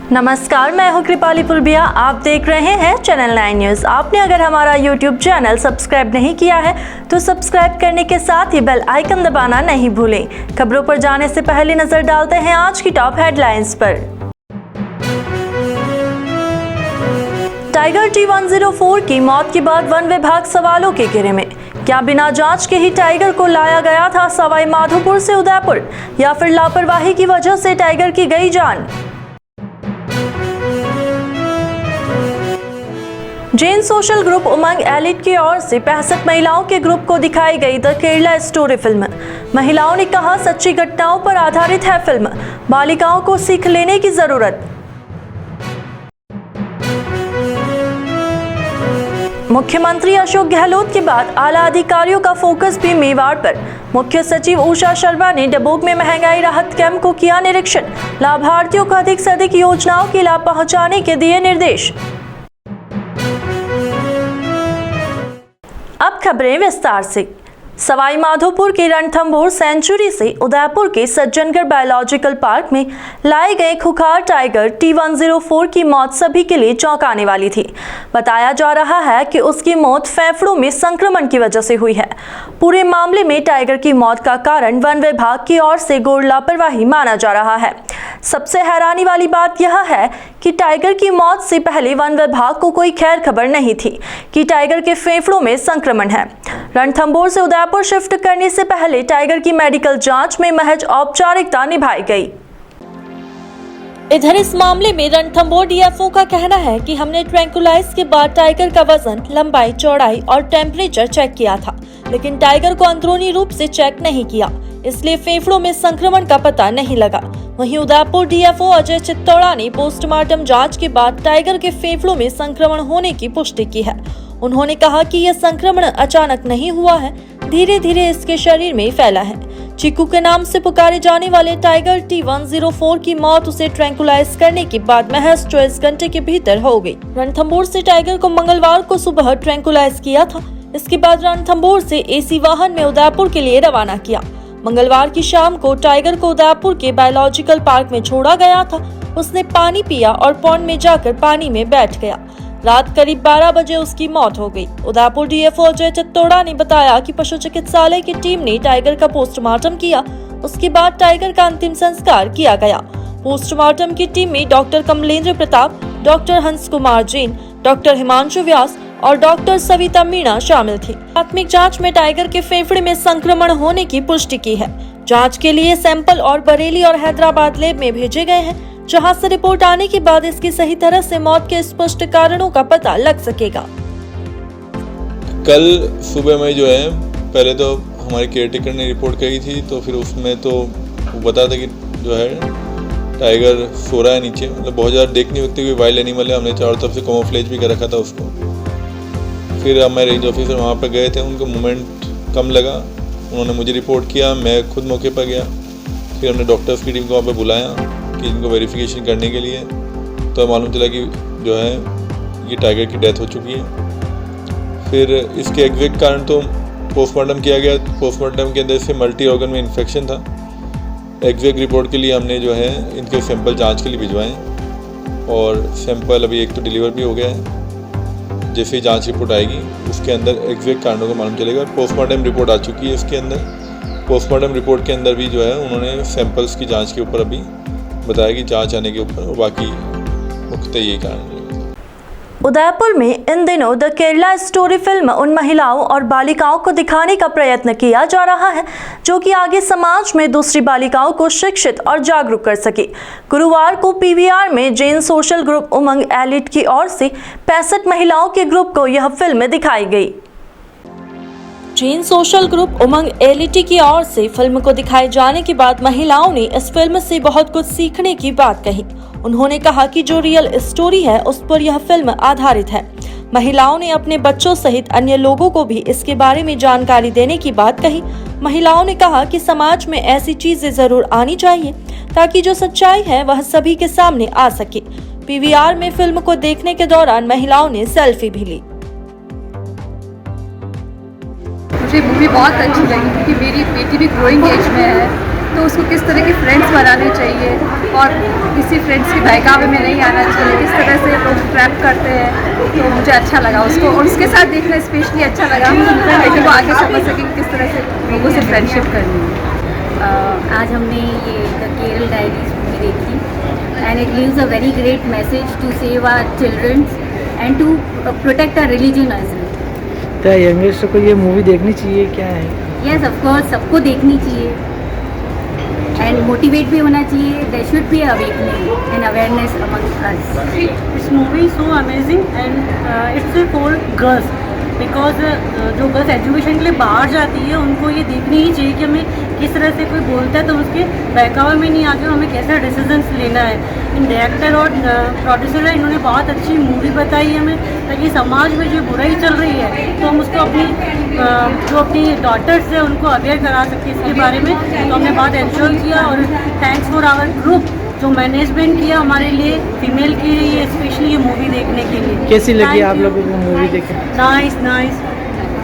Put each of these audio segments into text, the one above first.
नमस्कार, मैं हूं कृपाली पुलबिया। आप देख रहे हैं चैनल 9 न्यूज़। आपने अगर हमारा यूट्यूब चैनल सब्सक्राइब नहीं किया है तो सब्सक्राइब करने के साथ ही बेल आइकन दबाना नहीं भूलें। खबरों पर जाने से पहले नजर डालते हैं आज की टॉप हेडलाइंस पर। टाइगर T104 की मौत के बाद वन विभाग सवालों के घेरे में। क्या बिना जांच के ही टाइगर को लाया गया था सवाई माधोपुर से उदयपुर, या फिर लापरवाही की वजह से टाइगर की गई जान? जैन सोशल ग्रुप उमंग एलिट की ओर से 65 महिलाओं के ग्रुप को दिखाई गई द केरला स्टोरी फिल्म। महिलाओं ने कहा, सच्ची घटनाओं पर आधारित है फिल्म, बालिकाओं को सीख लेने की जरूरत। मुख्यमंत्री अशोक गहलोत के बाद आला अधिकारियों का फोकस भी मेवाड़ पर। मुख्य सचिव उषा शर्मा ने डबोक में महंगाई राहत कैंप को किया निरीक्षण। लाभार्थियों को अधिक से अधिक योजनाओं के लाभ पहुंचाने के दिए निर्देश। अब खबरें विस्तार से। सवाई माधोपुर के रणथंभौर सेंचुरी से उदयपुर के सज्जनगढ़ बायोलॉजिकल पार्क में लाए गए खुखार टाइगर T104 की मौत सभी के लिए चौंकाने वाली थी। बताया जा रहा है कि उसकी मौत फेफड़ों में संक्रमण की वजह से हुई है। पूरे मामले में टाइगर की मौत का कारण वन विभाग की ओर से घोर लापरवाही माना जा रहा है। सबसे हैरानी वाली बात यह है कि टाइगर की मौत से पहले वन विभाग को कोई खैर खबर नहीं थी कि टाइगर के फेफड़ों में संक्रमण है। रणथंभौर से उदयपुर शिफ्ट करने से पहले टाइगर की मेडिकल जांच में महज औपचारिकता निभाई गई। इधर इस मामले में रणथंभौर डीएफओ का कहना है कि हमने ट्रैंकुलाइज के बाद टाइगर का वजन, लंबाई, चौड़ाई और टेम्परेचर चेक किया था, लेकिन टाइगर को अंदरूनी रूप से चेक नहीं किया, इसलिए फेफड़ों में संक्रमण का पता नहीं लगा। वहीं उदयपुर डीएफओ अजय चित्तौड़ा ने पोस्टमार्टम जांच के बाद टाइगर के फेफड़ों में संक्रमण होने की पुष्टि की है। उन्होंने कहा कि यह संक्रमण अचानक नहीं हुआ है, धीरे धीरे इसके शरीर में फैला है। चीकू के नाम से पुकारे जाने वाले टाइगर T104 की मौत उसे ट्रैंकुलाइज करने के बाद महज 24 घंटे के भीतर हो गई। रणथंभौर से टाइगर को मंगलवार को सुबह ट्रैंकुलाइज किया था। इसके बाद रणथंभौर से एसी वाहन में उदयपुर के लिए रवाना किया। मंगलवार की शाम को टाइगर को उदयपुर के बायोलॉजिकल पार्क में छोड़ा गया था। उसने पानी पिया और पॉन्ड में जाकर पानी में बैठ गया। रात करीब 12 बजे उसकी मौत हो गई। उदयपुर डीएफओ अजय चित्तौड़ा ने बताया कि पशु चिकित्सालय की टीम ने टाइगर का पोस्टमार्टम किया। उसके बाद टाइगर का अंतिम संस्कार किया गया। पोस्टमार्टम की टीम में डॉक्टर कमलेंद्र प्रताप, डॉक्टर हंस कुमार जैन, डॉक्टर हिमांशु व्यास और डॉक्टर सविता मीणा शामिल थी। प्राथमिक जांच में टाइगर के फेफड़े में संक्रमण होने की पुष्टि की है। जांच के लिए सैंपल और बरेली और हैदराबाद लैब में भेजे गए हैं, जहां से रिपोर्ट आने के बाद इसकी सही तरह से मौत के स्पष्ट कारणों का पता लग सकेगा। कल सुबह में जो है, पहले तो हमारे केयरटेकर ने रिपोर्ट करी थी, तो फिर उसमें तो वो बता था कि जो है टाइगर सो रहा है नीचे, मतलब बहुत ज़्यादा देख नहीं सकते, कोई वाइल्ड एनिमल है। हमने चारों तरफ से कैमोफ्लेज भी कर रखा था उसको। फिर हमारे रेंज ऑफिसर वहाँ पर गए थे, उनको मूवमेंट कम लगा, उन्होंने मुझे रिपोर्ट किया, मैं खुद मौके पर गया। फिर हमने डॉक्टर्स की टीम को वहाँ पर बुलाया कि इनको वेरिफिकेशन करने के लिए, तो मालूम चला कि जो है ये टाइगर की डेथ हो चुकी है। फिर इसके एग्जैक्ट कारण तो पोस्टमार्टम किया गया। पोस्टमार्टम के अंदर से मल्टी ऑर्गन में इन्फेक्शन था। एग्जैक्ट रिपोर्ट के लिए हमने जो है इनके सैंपल जांच के लिए भिजवाएं, और सैंपल अभी एक तो डिलीवर भी हो गया है। जैसे ही जांच रिपोर्ट आएगी उसके अंदर एग्जैक्ट कारणों का मालूम चलेगा। पोस्टमार्टम रिपोर्ट आ चुकी है इसके अंदर। पोस्टमार्टम रिपोर्ट के अंदर भी जो है उन्होंने सैंपल्स की जाँच के ऊपर अभी बताया कि जांच आने के ऊपर, और बाकी मुख्यतः यही कारण है। उदयपुर में इन दिनों द केरला स्टोरी फिल्म उन महिलाओं और बालिकाओं को दिखाने का प्रयत्न किया जा रहा है जो कि आगे समाज में दूसरी बालिकाओं को शिक्षित और जागरूक कर सके। गुरुवार को पीवीआर में जैन सोशल ग्रुप उमंग एलिट की ओर से 65 महिलाओं के ग्रुप को यह फिल्म दिखाई गई। जैन सोशल ग्रुप उमंग एलिटी की ओर से फिल्म को दिखाए जाने के बाद महिलाओं ने इस फिल्म से बहुत कुछ सीखने की बात कही। उन्होंने कहा कि जो रियल स्टोरी है उस पर यह फिल्म आधारित है। महिलाओं ने अपने बच्चों सहित अन्य लोगों को भी इसके बारे में जानकारी देने की बात कही। महिलाओं ने कहा कि समाज में ऐसी चीजें जरूर आनी चाहिए ताकि जो सच्चाई है वह सभी के सामने आ सके। पीवीआर में फिल्म को देखने के दौरान महिलाओं ने सेल्फी भी ली। मुझे मूवी बहुत अच्छी लगी क्योंकि मेरी बेटी भी ग्रोइंग एज में है तो उसको किस तरह के फ्रेंड्स बनाने चाहिए और किसी फ्रेंड्स के बहकावे में नहीं आना चाहिए, किस तरह से लोग ट्रैप करते हैं। तो मुझे अच्छा लगा उसको, और उसके साथ देखना स्पेशली अच्छा लगा ताकि वो आगे समझ सके कि किस तरह से लोगों से फ्रेंडशिप करनी है। आज हमने ये द केरल डायरीज मूवी देखी and it leaves a very great message to save our childrens and to protect our religion as well. क्या यंगस्टर को ये मूवी देखनी चाहिए, क्या है? यस ऑफ कोर्स, सबको देखनी चाहिए एंड मोटिवेट भी होना चाहिए। There should be awakening and awareness among us. This movie is so amazing and it's for girls because जो गर्ल्स एजुकेशन के लिए बाहर जाती है उनको ये देखनी ही चाहिए कि हमें किस तरह से कोई बोलता है तो उसके बहकावे में नहीं आकर हमें कैसा डिसीजंस लेना है। इन डायरेक्टर और प्रोड्यूसर है, इन्होंने बहुत अच्छी मूवी बताई हमें ताकि समाज में जो बुराई चल रही है तो हम उसको अपनी जो अपनी डॉटर्स है उनको अवेयर करा सकते हैं इसके बारे में। तो हमने बहुत एंजॉय किया और थैंक्स फॉर आवर ग्रुप जो मैनेजमेंट किया हमारे लिए, फीमेल के लिए स्पेशली ये मूवी देखने के लिए। कैसी लगी आप लोगों को मूवी देखे? Nice nice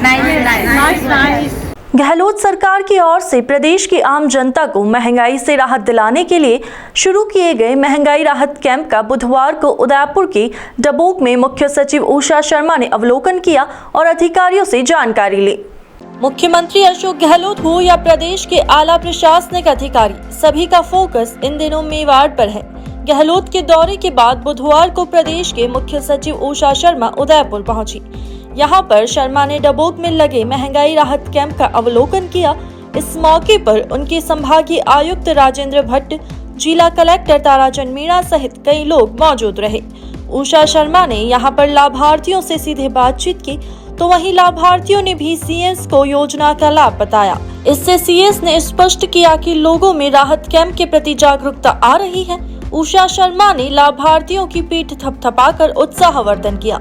nice nice. Gehlot सरकार की ओर से प्रदेश की आम जनता को महंगाई से राहत दिलाने के लिए शुरू किए गए महंगाई राहत कैंप का बुधवार को उदयपुर के डबोक में मुख्य सचिव उषा शर्मा ने अवलोकन किया और अधिकारियों से जानकारी ली। मुख्यमंत्री अशोक गहलोत हो या प्रदेश के आला प्रशासनिक अधिकारी, सभी का फोकस इन दिनों मेवाड़ पर है। गहलोत के दौरे के बाद बुधवार को प्रदेश के मुख्य सचिव उषा शर्मा उदयपुर पहुंची। यहां पर शर्मा ने डबोक में लगे महंगाई राहत कैंप का अवलोकन किया। इस मौके पर उनके संभागीय आयुक्त राजेंद्र भट्ट, जिला कलेक्टर ताराचंद मीणा सहित कई लोग मौजूद रहे। उषा शर्मा ने यहां पर लाभार्थियों से सीधे बातचीत की तो वहीं लाभार्थियों ने भी सीएस को योजना का लाभ बताया। इससे सीएस ने स्पष्ट किया कि लोगों में राहत कैंप के प्रति जागरूकता आ रही है। उषा शर्मा ने लाभार्थियों की पीठ थपथपाकर उत्साहवर्धन किया।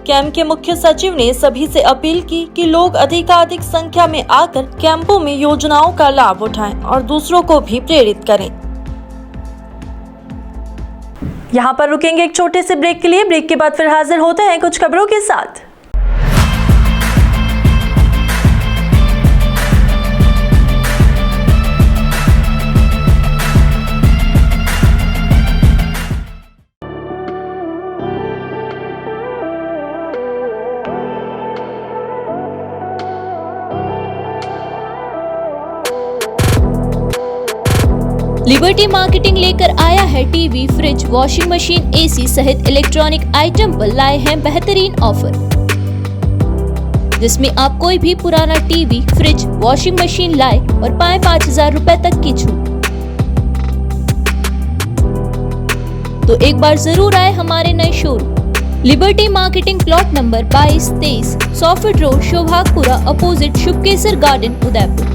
कैंप के मुख्य सचिव ने सभी से अपील की कि लोग अधिकाधिक संख्या में आकर कैंपों में योजनाओं का लाभ उठाएं और दूसरों को भी प्रेरित करें। यहाँ पर रुकेंगे एक छोटे से ब्रेक के लिए। ब्रेक के बाद फिर हाजिर होते हैं कुछ खबरों के साथ। लिबर्टी मार्केटिंग लेकर आया है TV, fridge, washing machine, AC सहित इलेक्ट्रॉनिक आइटम पर लाए हैं बेहतरीन ऑफर, जिसमें आप कोई भी पुराना टीवी, फ्रिज, वॉशिंग मशीन लाए और पाएं 5000 रुपए तक की छूट। तो एक बार जरूर आए हमारे नए showroom Liberty Marketing, plot number 22-23, 100 feet road, Shobhagpura, opposite Shubhkesar Garden, Udaipur.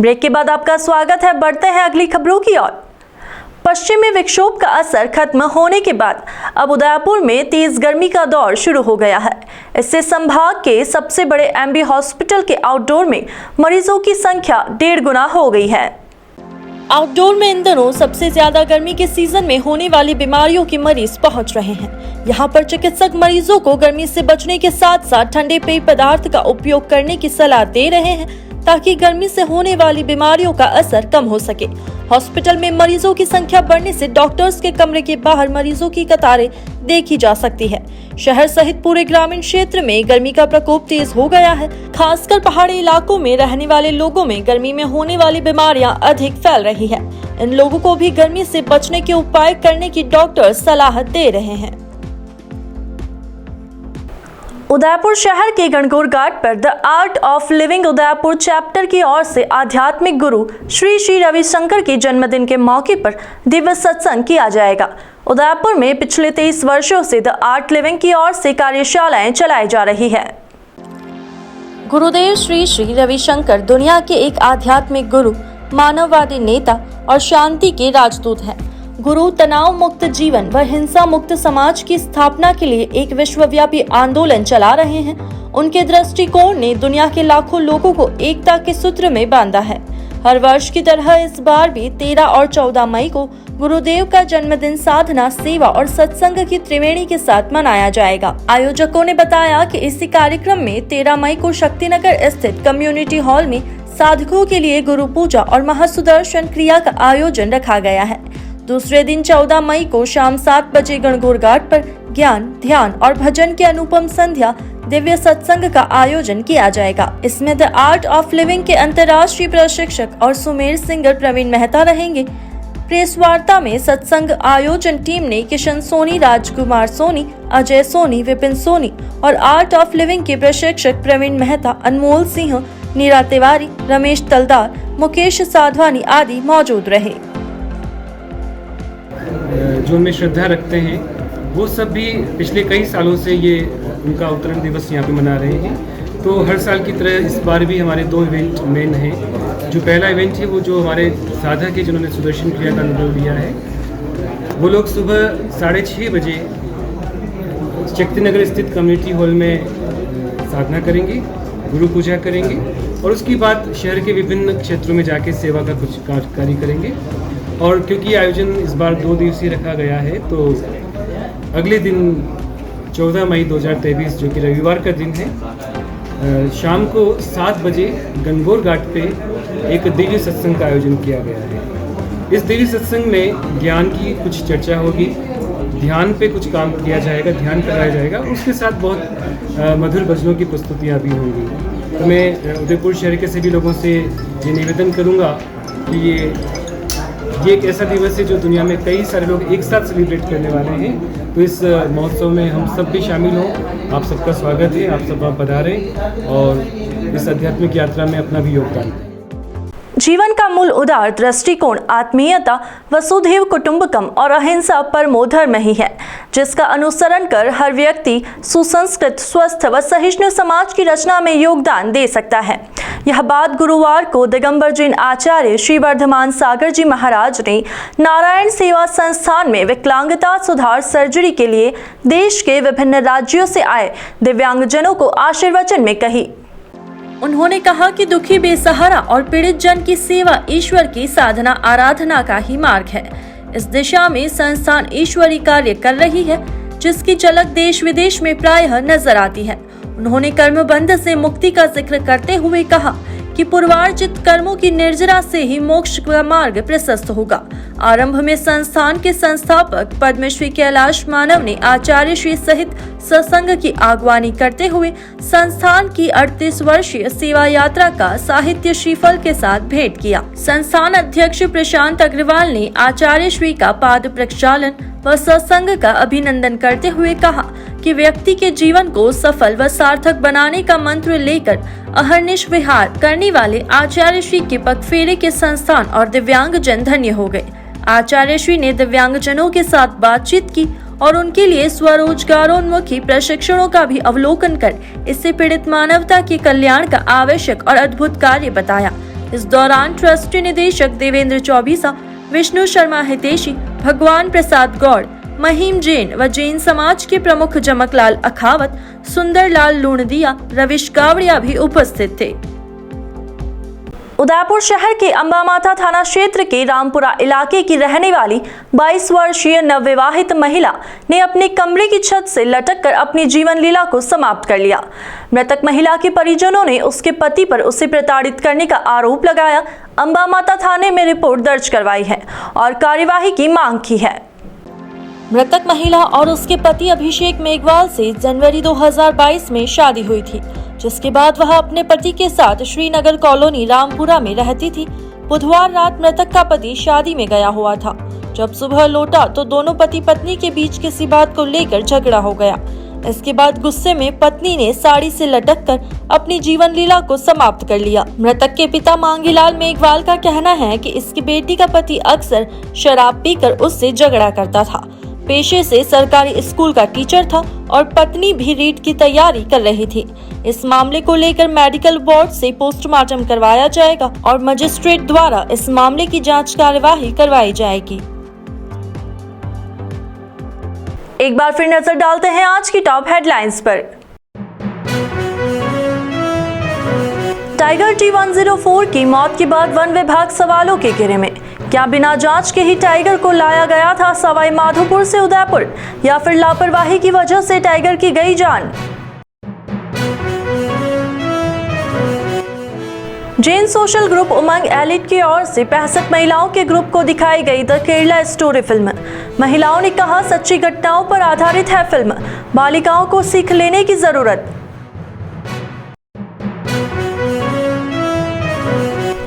Break के बाद आपका स्वागत है। बढ़ते हैं अगली खबरों की ओर। पश्चिमी विक्षोभ का असर खत्म होने के बाद अब उदयपुर में तेज गर्मी का दौर शुरू हो गया है। इससे संभाग के सबसे बड़े एमबी हॉस्पिटल के आउटडोर में मरीजों की संख्या 1.5 गुना हो गई है। आउटडोर में इन दिनों सबसे ज्यादा गर्मी के सीजन में होने वाली बीमारियों के मरीज पहुंच रहे हैं। यहाँ पर चिकित्सक मरीजों को गर्मी से बचने के साथ साथ ठंडे पेय पदार्थ का उपयोग करने की सलाह दे रहे हैं ताकि गर्मी से होने वाली बीमारियों का असर कम हो सके। हॉस्पिटल में मरीजों की संख्या बढ़ने से डॉक्टर्स के कमरे के बाहर मरीजों की कतारें देखी जा सकती है। शहर सहित पूरे ग्रामीण क्षेत्र में गर्मी का प्रकोप तेज हो गया है। खासकर पहाड़ी इलाकों में रहने वाले लोगों में गर्मी में होने वाली बीमारियां अधिक फैल रही है। इन लोगों को भी गर्मी से बचने के उपाय करने की डॉक्टर सलाह दे रहे हैं। उदयपुर शहर के गणगौर घाट पर the art of living Udaipur chapter की ओर से आध्यात्मिक गुरु श्री श्री रविशंकर के जन्मदिन के मौके पर दिव्य सत्संग किया जाएगा। उदयपुर में पिछले 23 वर्षों से द आर्ट लिविंग की ओर से कार्यशालाएं चलाई जा रही है। गुरुदेव श्री श्री रविशंकर दुनिया के एक आध्यात्मिक गुरु, मानववादी नेता और शांति के राजदूत हैं। गुरु तनाव मुक्त जीवन व हिंसा मुक्त समाज की स्थापना के लिए एक विश्वव्यापी आंदोलन चला रहे हैं। उनके दृष्टिकोण ने दुनिया के लाखों लोगों को एकता के सूत्र में बांधा है। हर वर्ष की तरह इस बार भी 13 और 14 मई को गुरुदेव का जन्मदिन साधना, सेवा और सत्संग की त्रिवेणी के साथ मनाया जाएगा। आयोजकों ने बताया कि इसी कार्यक्रम में 13 मई को शक्तिनगर स्थित कम्युनिटी हॉल में साधकों के लिए गुरु पूजा और महासुदर्शन क्रिया का आयोजन रखा गया है। दूसरे दिन 14 मई को शाम 7 बजे गणगौर घाट पर ज्ञान, ध्यान और भजन की अनुपम संध्या दिव्य सत्संग का आयोजन किया जाएगा। इसमें द आर्ट ऑफ लिविंग के अंतर्राष्ट्रीय प्रशिक्षक और सुमेर सिंगर प्रवीण मेहता रहेंगे। प्रेस वार्ता में सत्संग आयोजन टीम ने किशन सोनी, राजकुमार सोनी, अजय सोनी, विपिन सोनी और आर्ट ऑफ लिविंग के प्रशिक्षक प्रवीण मेहता, अनमोल सिंह, नीरा तिवारी, रमेश तलदार, मुकेश साधवानी आदि मौजूद रहे। जो उनमें श्रद्धा रखते हैं वो सब भी पिछले कई सालों से ये उनका अवतरण दिवस यहाँ पे मना रहे हैं। तो हर साल की तरह इस बार भी हमारे 2 इवेंट मेन हैं। जो पहला इवेंट है वो जो हमारे साधक है जिन्होंने सुदर्शन क्रिया का अनुभव लिया है, वो लोग सुबह 6:30 बजे शक्तिनगर स्थित कम्युनिटी हॉल में साधना करेंगे, गुरु पूजा करेंगे और उसके बाद शहर के विभिन्न क्षेत्रों में जाके सेवा का कुछ कार्य करेंगे। और क्योंकि आयोजन इस बार 2 दिवसीय रखा गया है तो अगले दिन 14 मई 2023 जो कि रविवार का दिन है, शाम को 7 बजे गणगौर घाट पे एक दिव्य सत्संग का आयोजन किया गया है। इस दिव्य सत्संग में ज्ञान की कुछ चर्चा होगी, ध्यान पे कुछ काम किया जाएगा, ध्यान कराया जाएगा, उसके साथ बहुत मधुर भजनों की प्रस्तुतियाँ भी होंगी। तो मैं उदयपुर शहर के सभी लोगों से ये निवेदन करूँगा कि ये एक ऐसा दिवस है जो दुनिया में कई सारे लोग एक साथ सेलिब्रेट करने वाले हैं। तो इस महोत्सव में हम सब भी शामिल हों। आप सबका स्वागत है, आप सब पधारें और इस आध्यात्मिक यात्रा में अपना भी योगदान दें। जीवन का मूल उदार दृष्टिकोण आत्मीयता, वसुधैव कुटुंबकम और अहिंसा परमो धर्म ही है, जिसका अनुसरण कर हर व्यक्ति सुसंस्कृत, स्वस्थ व सहिष्णु समाज की रचना में योगदान दे सकता है। यह बात गुरुवार को दिगंबर जैन आचार्य श्री वर्धमान सागर जी महाराज ने नारायण सेवा संस्थान में विकलांगता सुधार सर्जरी के लिए देश के विभिन्न राज्यों से आए दिव्यांगजनों को आशीर्वचन में कही। उन्होंने कहा कि दुखी, बेसहारा और पीड़ित जन की सेवा ईश्वर की साधना आराधना का ही मार्ग है। इस दिशा में संस्थान ईश्वरी कार्य कर रही है, जिसकी झलक देश विदेश में प्रायः नजर आती है। उन्होंने कर्मबंध से मुक्ति का जिक्र करते हुए कहा कि पूर्वार्जित कर्मों की निर्जरा से ही मोक्ष का मार्ग प्रशस्त होगा। आरंभ में संस्थान के संस्थापक पद्मश्री कैलाश मानव ने आचार्य श्री सहित सत्संग की अगवानी करते हुए संस्थान की 38 वर्षीय सेवा यात्रा का साहित्य श्रीफल के साथ भेंट किया। संस्थान अध्यक्ष प्रशांत अग्रवाल ने आचार्य श्री का पाद प्रक्षालन व सत्संग का अभिनंदन करते हुए कहा कि व्यक्ति के जीवन को सफल व सार्थक बनाने का मंत्र लेकर अहर्निश विहार करने वाले आचार्य श्री के पगफेरे के संस्थान और दिव्यांगजन धन्य हो गए। आचार्य श्री ने दिव्यांगजनों के साथ बातचीत की और उनके लिए स्वरोजगारोन्मुखी प्रशिक्षणों का भी अवलोकन कर इससे पीड़ित मानवता के कल्याण का आवश्यक और अद्भुत कार्य बताया। इस दौरान ट्रस्टी निदेशक देवेंद्र चौबीसा, विष्णु शर्मा हितेशी, भगवान प्रसाद गौड़, महिम जैन व जैन समाज के प्रमुख जमकलाल अखावत, सुंदरलाल लूणदिया, रविश कावड़िया भी उपस्थित थे। उदयपुर शहर के अंबामाता थाना क्षेत्र के रामपुरा इलाके की रहने वाली 22 वर्षीय नवविवाहित महिला ने अपने कमरे की छत से लटककर अपनी जीवन लीला को समाप्त कर लिया। मृतक महिला के परिजनों ने उसके पति पर उसे प्रताड़ित करने का आरोप लगाया। अंबामाता थाने में रिपोर्ट दर्ज करवाई है और कार्यवाही की मांग की है। मृतक महिला और उसके पति अभिषेक मेघवाल से जनवरी 2022 में शादी हुई थी, जिसके बाद वह अपने पति के साथ श्रीनगर कॉलोनी रामपुरा में रहती थी। बुधवार रात मृतक का पति शादी में गया हुआ था। जब सुबह लौटा तो दोनों पति पत्नी के बीच किसी बात को लेकर झगड़ा हो गया। इसके बाद गुस्से में पत्नी ने साड़ी से लटककर अपनी जीवन लीला को समाप्त कर लिया। मृतक के पिता मांगीलाल मेघवाल का कहना है कि इसकी बेटी का पति अक्सर शराब पीकर उससे झगड़ा करता था। पेशे से सरकारी स्कूल का टीचर था और पत्नी भी रीट की तैयारी कर रही थी। इस मामले को लेकर मेडिकल बोर्ड से पोस्टमार्टम करवाया जाएगा और मजिस्ट्रेट द्वारा इस मामले की जांच कार्यवाही करवाई जाएगी। एक बार फिर नजर डालते हैं आज की टॉप हेडलाइंस पर। टाइगर T104 की मौत के बाद वन विभाग सवालों के घेरे में। क्या बिना जांच के ही टाइगर को लाया गया था सवाई माधोपुर से उदयपुर, या फिर लापरवाही की वजह से टाइगर की गई जान? जैन सोशल ग्रुप उमंग एलिट की ओर से 65 महिलाओं के ग्रुप को दिखाई गई द केरला स्टोरी फिल्म। महिलाओं ने कहा, सच्ची घटनाओं पर आधारित है फिल्म, बालिकाओं को सीख लेने की जरूरत।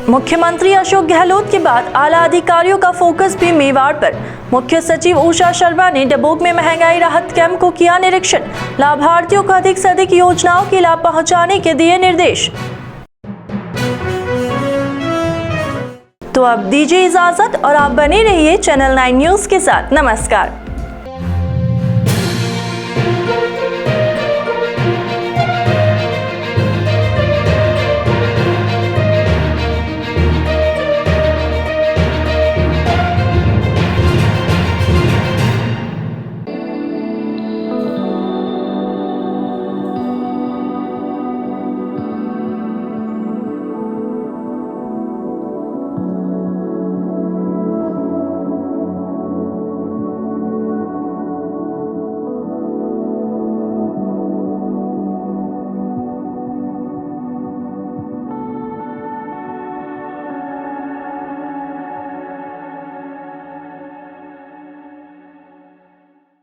मुख्यमंत्री अशोक गहलोत के बाद आला अधिकारियों का फोकस भी मेवाड़ पर। मुख्य सचिव उषा शर्मा ने डबोक में महंगाई राहत कैंप को किया निरीक्षण। लाभार्थियों को अधिक से अधिक योजनाओं के लाभ पहुंचाने के दिए निर्देश। तो अब दीजिए इजाजत और आप बने रहिए चैनल 9 न्यूज के साथ। नमस्कार।